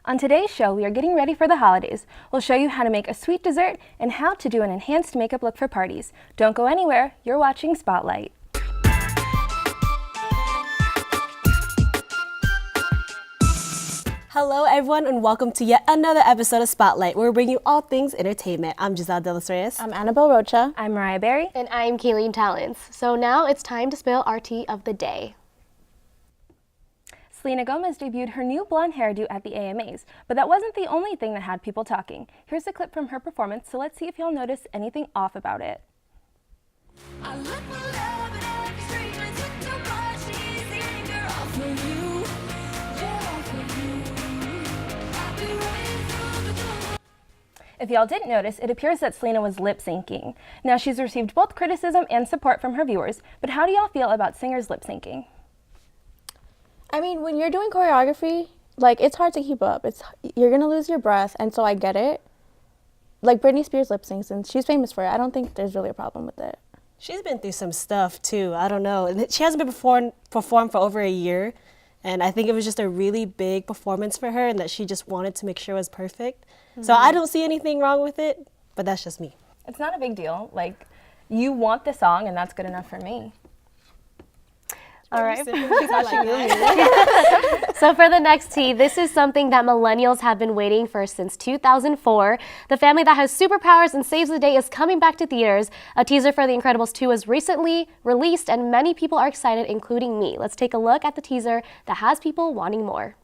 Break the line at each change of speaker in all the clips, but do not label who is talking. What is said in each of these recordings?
On today's show, we are getting ready for the holidays. We'll show you how to make a sweet dessert and how to do an enhanced makeup look for parties. Don't go anywhere. You're watching Spotlight.
Hello everyone and welcome to yet another episode of Spotlight, where we bring you all things entertainment. I'm Giselle De Los Reyes.
I'm Annabelle Rocha.
I'm Mariah Berry.
And I'm Kayleen Talents. So now it's time to spill our tea of the day.
Selena Gomez debuted her new blonde hairdo at the AMAs, but that wasn't the only thing that had people talking. Here's a clip from her performance, so let's see if y'all notice anything off about it. I look for love in every street, I took too much easy anger off of you. If y'all didn't notice, it appears that Selena was lip-syncing. Now, she's received both criticism and support from her viewers, but how do y'all feel about singers lip-syncing?
I mean, when you're doing choreography, like, it's hard to keep up. You're going to lose your breath, and so I get it. Like, Britney Spears lip-syncs, and she's famous for it. I don't think there's really a problem with it.
She's been through some stuff, too. I don't know. And she hasn't been performed for over a year, and I think it was just a really big performance for her and that she just wanted to make sure it was perfect. Mm-hmm. So I don't see anything wrong with it, but that's just me.
It's not a big deal. Like, you want the song, and that's good enough for me.
All right. So for the next tea, this is something that millennials have been waiting for since 2004. The family that has superpowers and saves the day is coming back to theaters. A teaser for The Incredibles 2 was recently released, and many people are excited, including me. Let's take a look at the teaser that has people wanting more.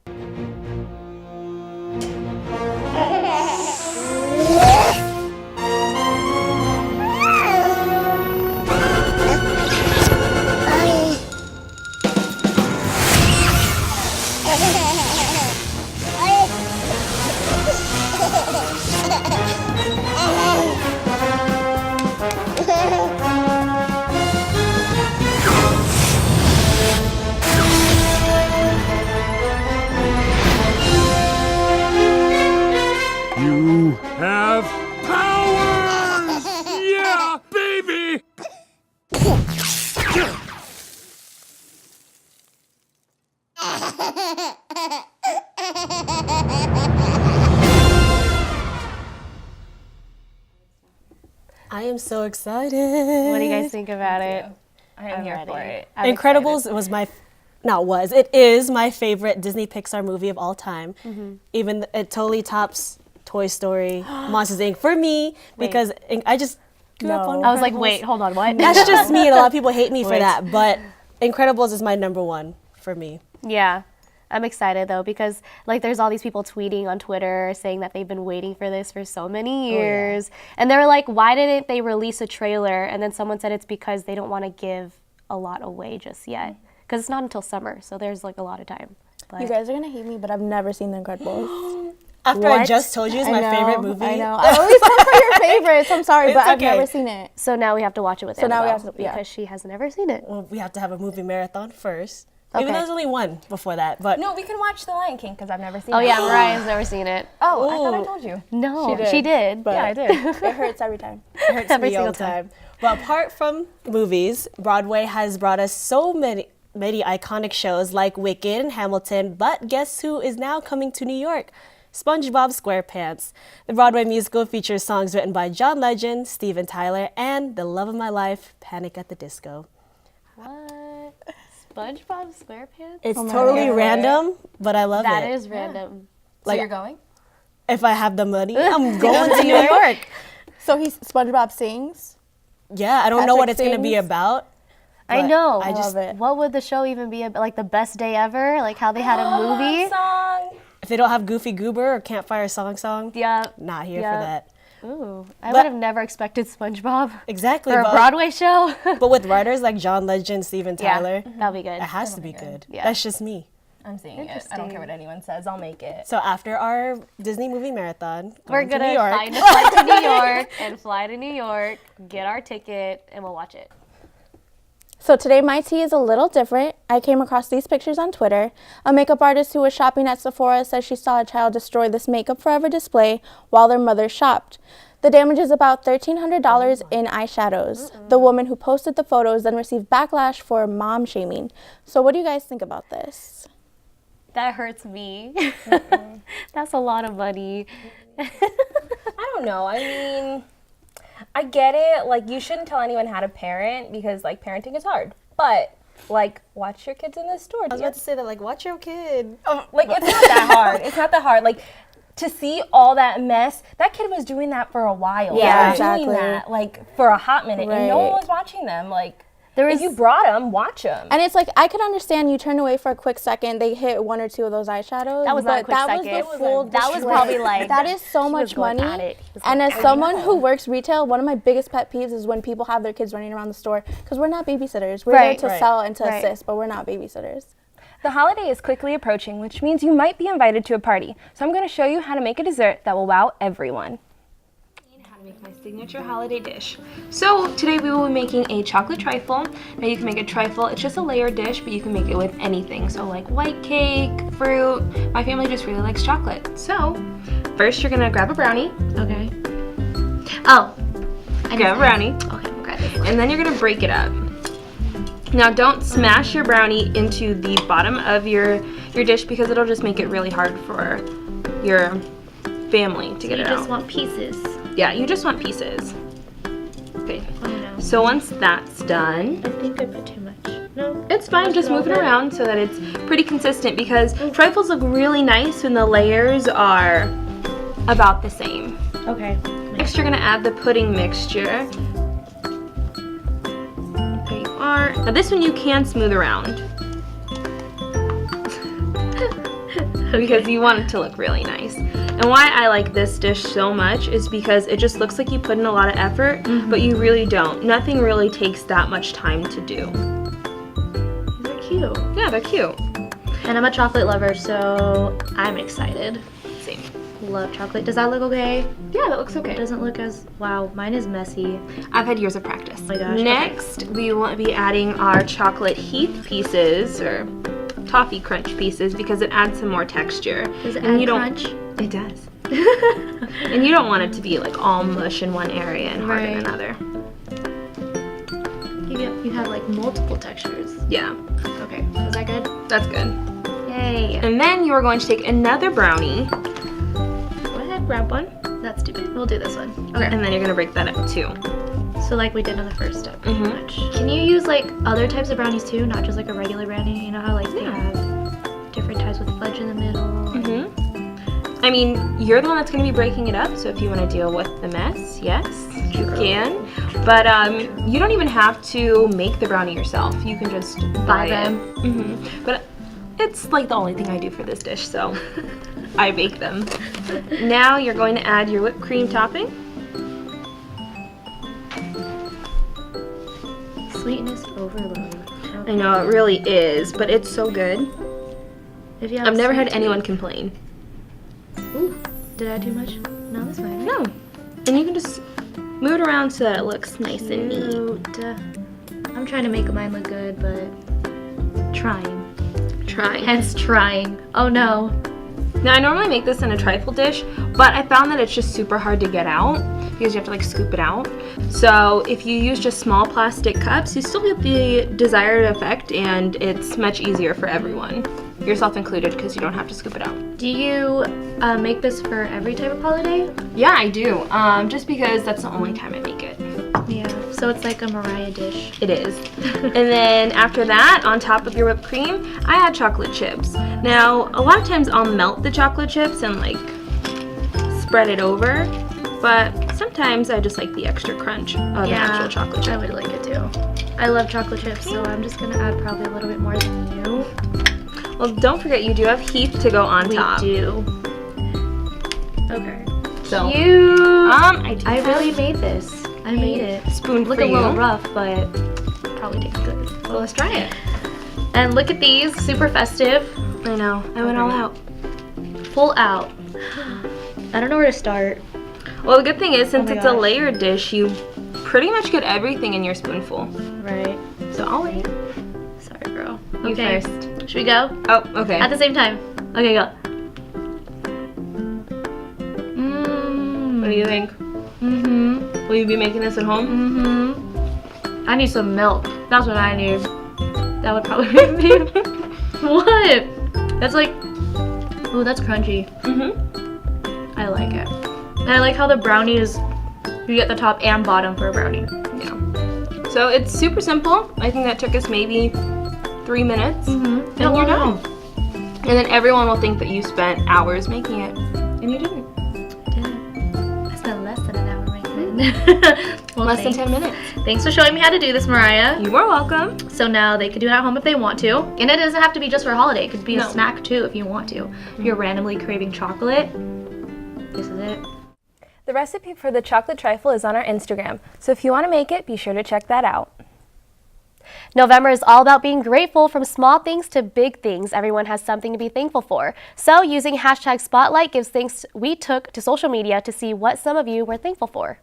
You have powers! Yeah, baby!
I am so excited.
What do you guys think about it?
I am here for it.
Incredibles it is my favorite Disney Pixar movie of all time. Mm-hmm. Even it totally tops Toy Story, Monsters Inc. for me, because I just grew up on Incredibles.
I was like, wait, hold on, what?
That's just me, and a lot of people hate me for that, but Incredibles is my number one for me.
Yeah. I'm excited though, because like there's all these people tweeting on Twitter saying that they've been waiting for this for so many years. And they were like, why didn't they release a trailer? And then someone said it's because they don't want to give a lot away just yet. Because it's not until summer, so there's like a lot of time. But
You guys are going to hate me, but I've never seen The Incredibles.
After I just told you it's my favorite movie.
I know. I always come for your favorites. I'm sorry, but I've never seen it.
So now we have to watch it with Annabelle, because she has never seen it.
Well, we have to have a movie marathon first. Even
Okay.
though there's only one before that, but
No, we can watch The Lion King, because I've never seen it.
Oh yeah, Mariah's never seen it.
Oh, I thought I told you.
No, she did.
But
Yeah, I did.
it hurts every time.
it hurts
Every
me all
single
the time. But apart from movies, Broadway has brought us so many iconic shows like Wicked and Hamilton, but guess who is now coming to New York? SpongeBob SquarePants. The Broadway musical features songs written by John Legend, Steven Tyler, and the love of my life, Panic at the Disco.
What? SpongeBob SquarePants?
It's totally random, but I love it.
That is random.
So you're going?
If I have the money, I'm going to New York.
So SpongeBob sings?
Yeah, I don't know what it's going to be
sings.
about.
I know.
I just
love it.
What would the show even be about? Like the best day ever? Like how they had a movie?
Song.
If they don't have Goofy Goober or Campfire Song,
Yeah.
not here
Yeah.
for that.
Ooh, I
But-
would have never expected SpongeBob
Exactly.
for a
but-
Broadway show.
But with writers like John Legend, Steven Tyler,
That'll be good.
it has to be good.
Yeah.
That's just me.
I'm seeing it. I don't care what anyone says. I'll make it.
So after our Disney movie marathon,
We're
going to
gonna
New York.
find a flight to New York and fly to New York, get our ticket, and we'll watch it.
So today my tea is a little different. I came across these pictures on Twitter. A makeup artist who was shopping at Sephora says she saw a child destroy this Makeup Forever display while their mother shopped. The damage is about $1,300 in eyeshadows. The woman who posted the photos then received backlash for mom shaming. So what do you guys think about this?
That hurts me. That's That's a lot of money.
I don't know. I mean, I get it. Like, you shouldn't tell anyone how to parent because, like, parenting is hard. But, like, watch your kids in the store.
I was about to say that, like, watch your kid.
Like, it's not that hard. It's not that hard. Like, to see all that mess, that kid was doing that for a while.
Yeah,
They were
exactly.
doing that, like, for a hot minute, and no one
Right.
was watching them. Like,
There
if
was-
you brought them, watch them.
And it's like, I could understand you turn away for a quick second, they hit 1 or 2 of those eyeshadows.
That was not a
but
quick
that
second.
was the full
That was
display.
probably like
that is so
he was
much
going
money.
at it. He was
And
going
as
at
someone who works retail, one of my biggest pet peeves is when people have their kids running around the store because we're not babysitters. We're
Right,
there to
right,
sell and to
right.
assist, but we're not babysitters.
The holiday is quickly approaching, which means you might be invited to a party. So I'm going to show you how to make a dessert that will wow everyone. How to make my signature holiday dish. So today we will be making a chocolate trifle. Now you can make a trifle, it's just a layered dish, but you can make it with anything. So like white cake, fruit. My family just really likes chocolate. So first you're going to grab a brownie.
Okay. Oh.
Grab a brownie.
Okay, we'll grab it.
And then you're gonna break it up. Now don't smash your brownie into the bottom of your dish because it'll just make it really hard for your family to get
You
it
just
out.
want pieces.
Yeah, you just want pieces. Okay,
Oh no.
so once that's done,
I think I put too much. No.
it's fine, just move it around so that it's pretty consistent because trifles look really nice when the layers are about the same.
Okay.
Next, you're gonna add the pudding mixture. There you are. Now this one you can smooth around. Because you want it to look really nice. And why I like this dish so much is because it just looks like you put in a lot of effort, but you really don't. Nothing really takes that much time to do.
They're cute.
Yeah, they're cute.
And I'm a chocolate lover, so I'm excited.
Same.
Love chocolate. Does that look okay?
Yeah, that looks
It
okay.
doesn't look as, wow, mine is messy.
I've had years of practice.
Oh my gosh, okay.
Next, we will be adding our chocolate heath pieces, or toffee crunch pieces, because it adds some more texture.
Does it
And
add
you don't-
crunch?
It does. And you don't want it to be like all mush in one area and hard in
Right.
another.
You have like multiple textures.
Yeah,
Okay, is that good?
that's good.
Yay.
And then you are going to take another brownie,
Go ahead, grab one. That's stupid. We'll do this one. Okay.
and then you're gonna break that up too.
So like we did on the first step, pretty
Mhm.
much. Can you use like other types of brownies too, not just like a regular brownie? You know how like they
Yeah.
have different types with fudge in the middle.
I mean, you're the one that's gonna be breaking it up, so if you wanna deal with the mess, yes, you can. But you don't even have to make the brownie yourself. You can just buy
them.
It. But it's like the only thing I do for this dish, so I bake them. Now you're going to add your whipped cream topping.
Sweetness overload.
I know, it really is, but it's so good.
If you have
I've never had
sweet
anyone complain.
tooth- Ooh, did I add too much? No, that's fine.
No. And you can just move it around so that it looks nice and neat.
Cute. I'm trying to make mine look good, but trying.
Trying.
Hence trying. Oh no.
Now I normally make this in a trifle dish, but I found that it's just super hard to get out because you have to like scoop it out. So if you use just small plastic cups, you still get the desired effect and it's much easier for everyone, yourself included, because you don't have to scoop it out.
Do you make this for every type of holiday?
Yeah, I do, just because that's the only time I make it.
Yeah. So it's like a Mariah dish.
It is. And then after that, on top of your whipped cream, I add chocolate chips. Now, a lot of times I'll melt the chocolate chips and like spread it over, but sometimes I just like the extra crunch of the actual chocolate chip.
I would like it too. I love chocolate chips, so I'm just gonna add probably a little bit more than you.
Well, don't forget you do have heath to go on top.
We do. Okay.
So,
Cute.
I
I really made this. I made it.
spoon
Look
for
a little
you.
rough, but probably tastes good.
Well, let's try it.
And look at these, super festive.
I know. I went all out.
Full out. I don't know where to start.
Well, the good thing is, since
my
it's a
gosh.
layered dish, you pretty much get everything in your spoonful.
Right.
So I'll wait.
Sorry, girl.
You
Okay.
first.
Should we go?
Oh, okay.
At the same time. Okay, go.
What do you think?
Mm-hmm.
Will you be making this at home?
Mm-hmm. I need some milk. That's what I need. That would probably make me. What? That's like. Oh, that's crunchy.
I like it. And I like how the brownie is, you get the top and bottom for a brownie.
Yeah. So it's super simple. I think that took us maybe 3 minutes. And you're done. And then everyone will think that you spent hours making it. And you didn't.
I spent less than an hour making it. Well,
Less than 10 minutes.
Thanks for showing me how to do this, Mariah.
You are welcome.
So now they can do it at home if they want to. And it doesn't have to be just for a holiday. It could be a snack too if you want to. If you're randomly craving chocolate, this is it.
The recipe for the chocolate trifle is on our Instagram. So if you want to make it, be sure to check that out.
November is all about being grateful. From small things to big things, everyone has something to be thankful for. So using hashtag Spotlight gives thanks we took to social media to see what some of you were thankful for.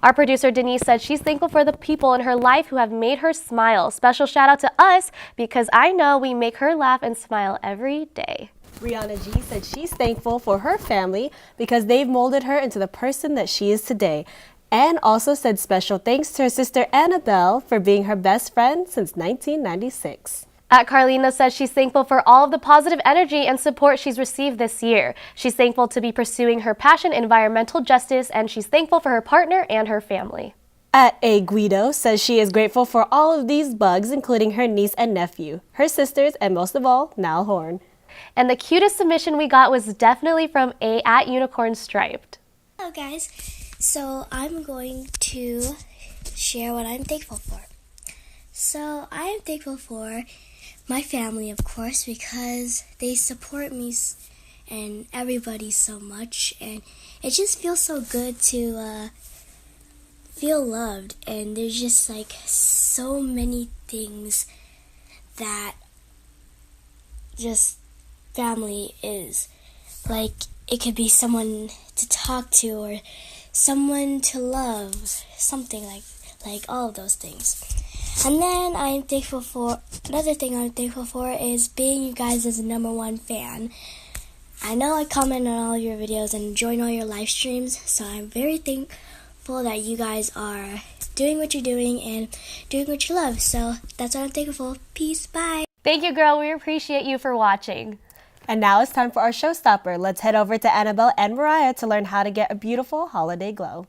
Our producer Denise said she's thankful for the people in her life who have made her smile. Special shout out to us because I know we make her laugh and smile every day.
Rihanna G said she's thankful for her family because they've molded her into the person that she is today. And also said special thanks to her sister Annabelle for being her best friend since 1996.
Carlina says she's thankful for all of the positive energy and support she's received this year. She's thankful to be pursuing her passion, environmental justice, and she's thankful for her partner and her family.
A Guido says she is grateful for all of these bugs, including her niece and nephew, her sisters, and most of all, Nal Horn.
And the cutest submission we got was definitely from A at Unicorn Striped.
Hello guys, so I'm going to share what I'm thankful for. So I am thankful for my family, of course, because they support me and everybody so much, and it just feels so good to feel loved. And there's just like so many things that just family is. Like, it could be someone to talk to or someone to love, something like all of those things. And then I'm thankful for, another thing I'm thankful for is being you guys' #1 fan. I know I comment on all your videos and join all your live streams, so I'm very thankful that you guys are doing what you're doing and doing what you love. So that's what I'm thankful for. Peace, bye.
Thank you, girl. We appreciate you for watching.
And now it's time for our showstopper. Let's head over to Annabelle and Mariah to learn how to get a beautiful holiday glow.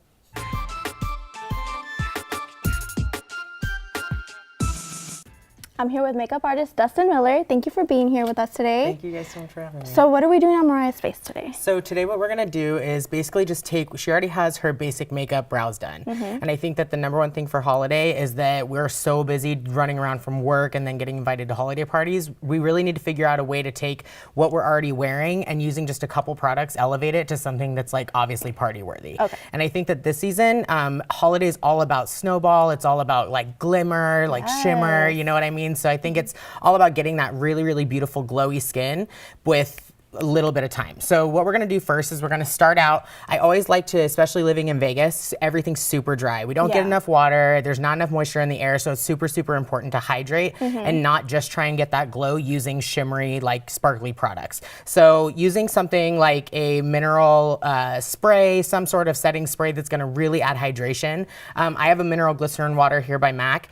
I'm here with makeup artist Dustin Mallory. Thank you for being here with us today.
Thank you guys so much for having me.
So what are we doing on Mariah's face today?
So today what we're gonna do is basically just she already has her basic makeup brows done. And I think that the #1 thing for holiday is that we're so busy running around from work and then getting invited to holiday parties. We really need to figure out a way to take what we're already wearing and using just a couple products, elevate it to something that's like obviously party worthy.
Okay.
And I think that this season, holiday is all about snowball. It's all about like glimmer, like shimmer, you know what I mean? So I think it's all about getting that really, really beautiful glowy skin with a little bit of time. So what we're gonna do first is we're gonna start out, I always like to, especially living in Vegas, everything's super dry. We don't get enough water, there's not enough moisture in the air, so it's super, super important to hydrate and not just try and get that glow using shimmery, like sparkly products. So using something like a mineral spray, some sort of setting spray that's gonna really add hydration. I have a mineral glycerin water here by MAC.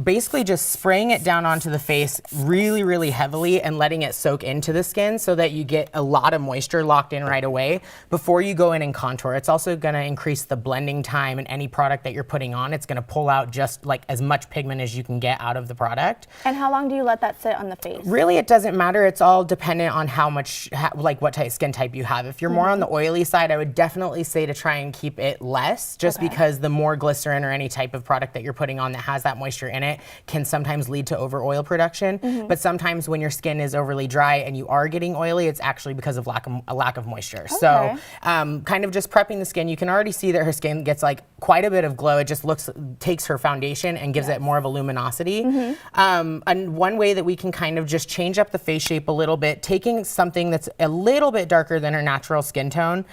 Basically just spraying it down onto the face really, really heavily and letting it soak into the skin so that you get a lot of moisture locked in right away before you go in and contour. It's also gonna increase the blending time, and any product that you're putting on, it's gonna pull out just like as much pigment as you can get out of the product.
And how long do you let that sit on the face?
Really, it doesn't matter. It's all dependent on how much, like what type skin type you have. If you're more on the oily side, I would definitely say to try and keep it less, just because the more glycerin or any type of product that you're putting on that has that moisture in it can sometimes lead to over oil production. But sometimes when your skin is overly dry and you are getting oily, it's actually because of a lack of moisture. So kind of just prepping the skin. You can already see that her skin gets like quite a bit of glow. It just takes her foundation and gives it more of a luminosity. And one way that we can kind of just change up the face shape a little bit, taking something that's a little bit darker than her natural skin tone.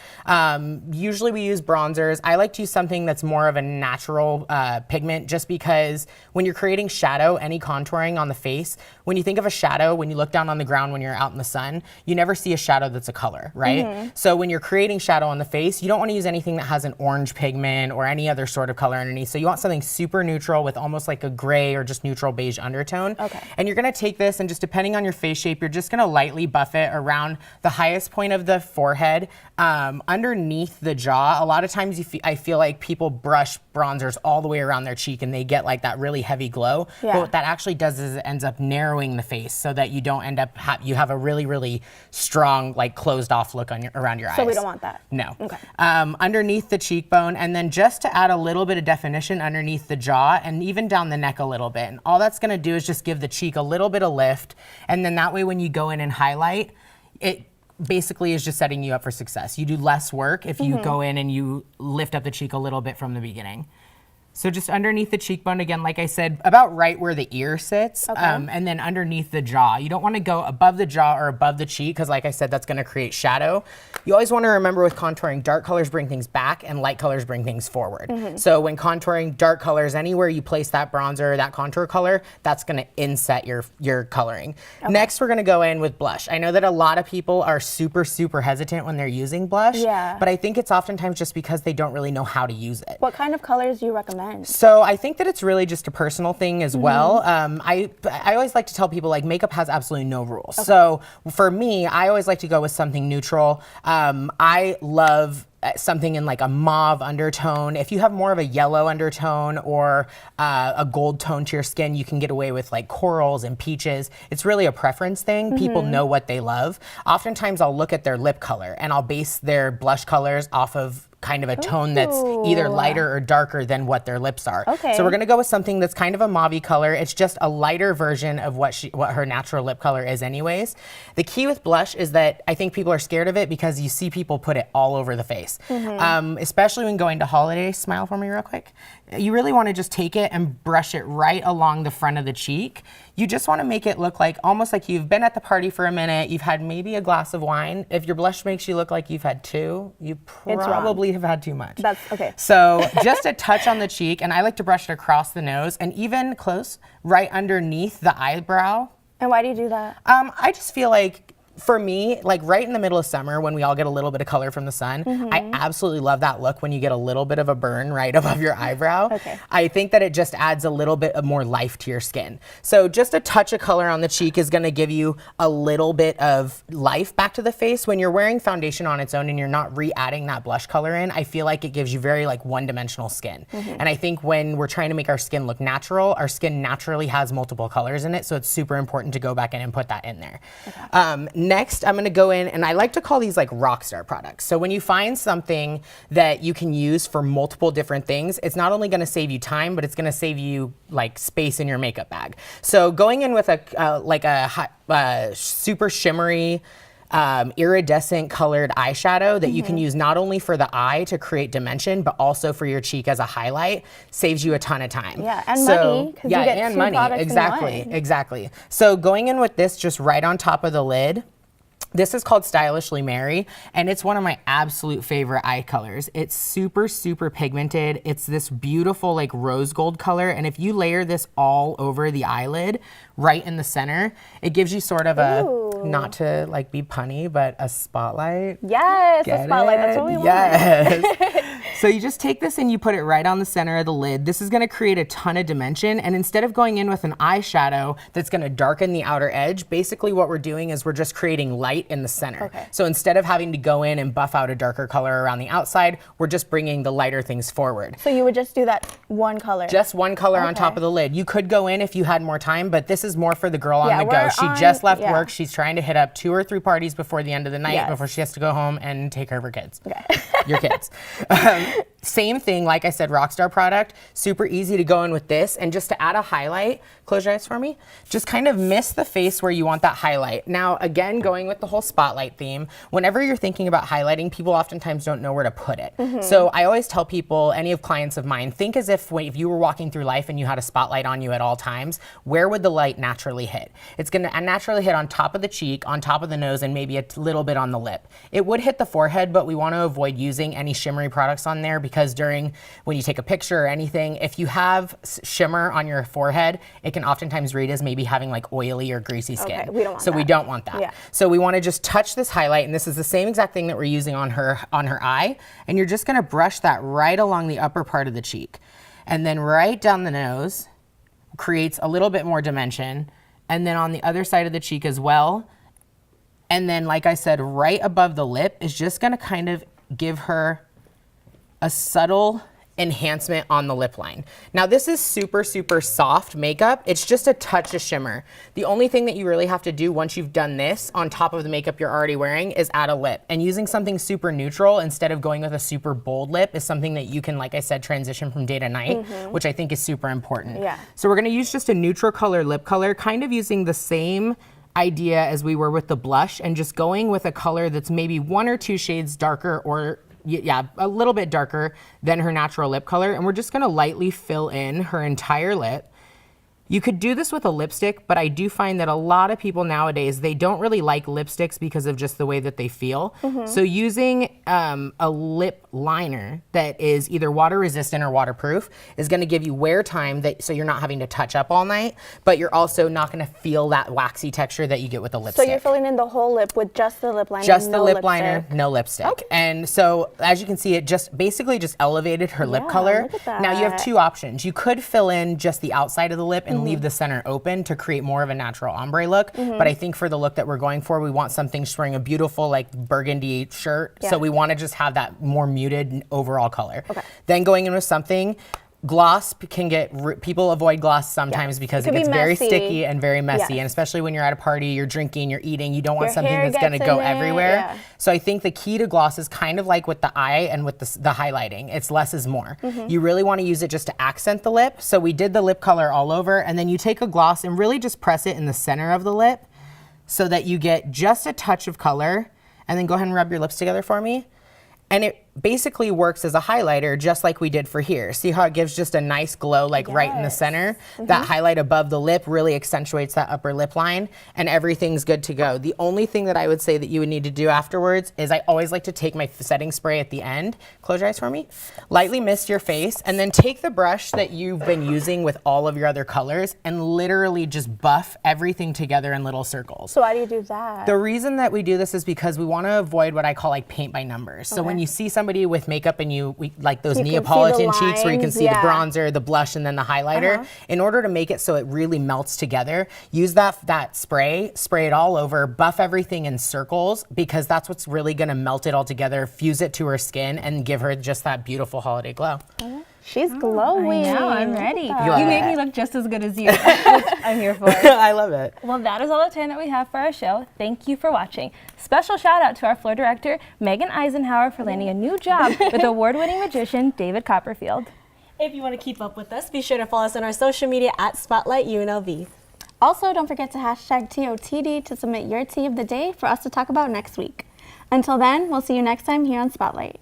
Usually we use bronzers. I like to use something that's more of a natural pigment, just because when you're creating shadow, any contouring on the face, when you think of a shadow, when you look down on the ground when you're out in the sun, you never see a shadow that's a color, right? So when you're creating shadow on the face, you don't want to use anything that has an orange pigment or any other sort of color underneath. So you want something super neutral with almost like a gray or just neutral beige undertone.
Okay.
And you're gonna take this and just depending on your face shape, you're just gonna lightly buff it around the highest point of the forehead, underneath the jaw. A lot of times I feel like people brush bronzers all the way around their cheek and they get like that really heavy glow.
Yeah.
But what that actually does is it ends up narrowing the face so that you don't end up, you have a really, really strong, like closed off look on around your eyes.
So we don't want that.
No.
Okay.
Underneath the cheekbone, and then just to add a little bit of definition underneath the jaw and even down the neck a little bit. And all that's gonna do is just give the cheek a little bit of lift. And then that way when you go in and highlight, it basically is just setting you up for success. You do less work if you go in and you lift up the cheek a little bit from the beginning. So just underneath the cheekbone, again, like I said, about right where the ear sits, and then underneath the jaw. You don't want to go above the jaw or above the cheek because like I said, that's going to create shadow. You always want to remember with contouring, dark colors bring things back and light colors bring things forward. So when contouring dark colors, anywhere you place that bronzer or that contour color, that's going to inset your coloring. Next, we're going to go in with blush. I know that a lot of people are super, super hesitant when they're using blush, but I think it's oftentimes just because they don't really know how to use it.
What kind of colors do you recommend?
So I think that it's really just a personal thing as well. I always like to tell people like makeup has absolutely no rules. So for me, I always like to go with something neutral. I love something in like a mauve undertone. If you have more of a yellow undertone or a gold tone to your skin, you can get away with like corals and peaches. It's really a preference thing. People know what they love. Oftentimes I'll look at their lip color and I'll base their blush colors off of kind of a tone that's either lighter or darker than what their lips are. So we're gonna go with something that's kind of a mauve-y color. It's just a lighter version of what her natural lip color is anyways. The key with blush is that I think people are scared of it because you see people put it all over the face. Especially when going to holiday, smile for me real quick. You really wanna just take it and brush it right along the front of the cheek. You just wanna make it look like, almost like you've been at the party for a minute, you've had maybe a glass of wine. If your blush makes you look like you've had two, you probably have had too much.
That's okay.
So just a touch on the cheek, and I like to brush it across the nose and even close, right underneath the eyebrow.
And why do you do that?
I just feel like, for me, like right in the middle of summer when we all get a little bit of color from the sun, I absolutely love that look when you get a little bit of a burn right above your eyebrow. I think that it just adds a little bit of more life to your skin. So just a touch of color on the cheek is gonna give you a little bit of life back to the face. When you're wearing foundation on its own and you're not re-adding that blush color in, I feel like it gives you very like one-dimensional skin. And I think when we're trying to make our skin look natural, our skin naturally has multiple colors in it, so it's super important to go back in and put that in there. Next, I'm gonna go in, and I like to call these like rock star products. So when you find something that you can use for multiple different things, it's not only gonna save you time, but it's gonna save you like space in your makeup bag. So going in with a super shimmery, iridescent colored eyeshadow that you can use not only for the eye to create dimension, but also for your cheek as a highlight, saves you a ton of time.
Yeah, and money, because you get two products
exactly,
in one.
exactly. So going in with this just right on top of the lid, this is called Stylishly Mary, and it's one of my absolute favorite eye colors. It's super, super pigmented. It's this beautiful like rose gold color, and if you layer this all over the eyelid, right in the center, it gives you sort of a, not to like be punny, but a spotlight.
Yes, a spotlight, that's what we want.
So you just take this and you put it right on the center of the lid. This is gonna create a ton of dimension, and instead of going in with an eyeshadow that's gonna darken the outer edge, basically what we're doing is we're just creating light in the center. So instead of having to go in and buff out a darker color around the outside, we're just bringing the lighter things forward.
So you would just do that one color?
Just one color on top of the lid. You could go in if you had more time, but this is more for the girl on the go. She just left work. She's trying to hit up 2 or 3 parties before the end of the night before she has to go home and take care of her kids. Your kids. Same thing, like I said, Rockstar product, super easy to go in with this, and just to add a highlight, close your eyes for me, just kind of miss the face where you want that highlight. Now, again, going with the whole spotlight theme, whenever you're thinking about highlighting, people oftentimes don't know where to put it. So I always tell people, any of clients of mine, think as if you were walking through life and you had a spotlight on you at all times, where would the light naturally hit? It's gonna naturally hit on top of the cheek, on top of the nose, and maybe a little bit on the lip. It would hit the forehead, but we want to avoid using any shimmery products on on there because when you take a picture or anything, if you have shimmer on your forehead, it can oftentimes read as maybe having like oily or greasy skin.
Okay, we don't want
so
that.
we don't want that.
Yeah.
So we want to just touch this highlight, and this is the same exact thing that we're using on her eye, and you're just going to brush that right along the upper part of the cheek. And then right down the nose, creates a little bit more dimension, and then on the other side of the cheek as well. And then, like I said, right above the lip is just gonna kind of give her a subtle enhancement on the lip line. Now this is super, super soft makeup. It's just a touch of shimmer. The only thing that you really have to do once you've done this on top of the makeup you're already wearing is add a lip. And using something super neutral instead of going with a super bold lip is something that you can, like I said, transition from day to night, which I think is super important.
Yeah.
So we're gonna use just a neutral color lip color, kind of using the same idea as we were with the blush, and just going with a color that's maybe 1 or 2 shades darker, or yeah, a little bit darker than her natural lip color. And we're just gonna lightly fill in her entire lip. You could do this with a lipstick, but I do find that a lot of people nowadays, they don't really like lipsticks because of just the way that they feel. So using a lip liner that is either water resistant or waterproof is gonna give you wear time, so you're not having to touch up all night, but you're also not gonna feel that waxy texture that you get with a lipstick.
So you're filling in the whole lip with just the lip liner?
Just
no
the lip
lipstick.
liner, no lipstick.
Okay.
And so as you can see, it just basically elevated her lip
Yeah,
color.
look at
Now you have
that.
2 options. You could fill in just the outside of the lip and leave the center open to create more of a natural ombre look. But I think for the look that we're going for, we want something wearing a beautiful like burgundy shirt.
Yeah.
So we want to just have that more muted overall color.
Okay.
Then going in with something, gloss can get, people avoid gloss sometimes because it
could be
gets very
messy.
sticky and very messy.
Yes.
And especially when you're at a party, you're drinking, you're eating, you don't want
Your
something
hair
that's going to
gets
go
in it,
everywhere.
yeah.
So I think the key to gloss is kind of like with the eye and with the highlighting. It's less is more. You really want to use it just to accent the lip. So we did the lip color all over, and then you take a gloss and really just press it in the center of the lip so that you get just a touch of color. And then go ahead and rub your lips together for me. And it basically works as a highlighter just like we did for here. See how it gives just a nice glow like right in the center? That highlight above the lip really accentuates that upper lip line, and everything's good to go. The only thing that I would say that you would need to do afterwards is I always like to take my setting spray at the end. Close your eyes for me. Lightly mist your face, and then take the brush that you've been using with all of your other colors and literally just buff everything together in little circles.
So why do you do that?
The reason that we do this is because we want to avoid what I call like paint by numbers. So when you see somebody with makeup and like those
You can see the
Neapolitan cheeks where you can
lines,
see
yeah.
the bronzer, the blush, and then the highlighter, in order to make it so it really melts together, use that spray it all over, buff everything in circles, because that's what's really going to melt it all together, fuse it to her skin, and give her just that beautiful holiday glow.
She's glowing.
I know, I'm ready.
You love
You made
it.
me look just as good as you, which I'm here for.
I love it.
Well, that is all the time that we have for our show. Thank you for watching. Special shout out to our floor director, Megan Eisenhower, for landing a new job with award-winning magician David Copperfield.
If you want to keep up with us, be sure to follow us on our social media at Spotlight UNLV.
Also, don't forget to hashtag TOTD to submit your tea of the day for us to talk about next week. Until then, we'll see you next time here on Spotlight.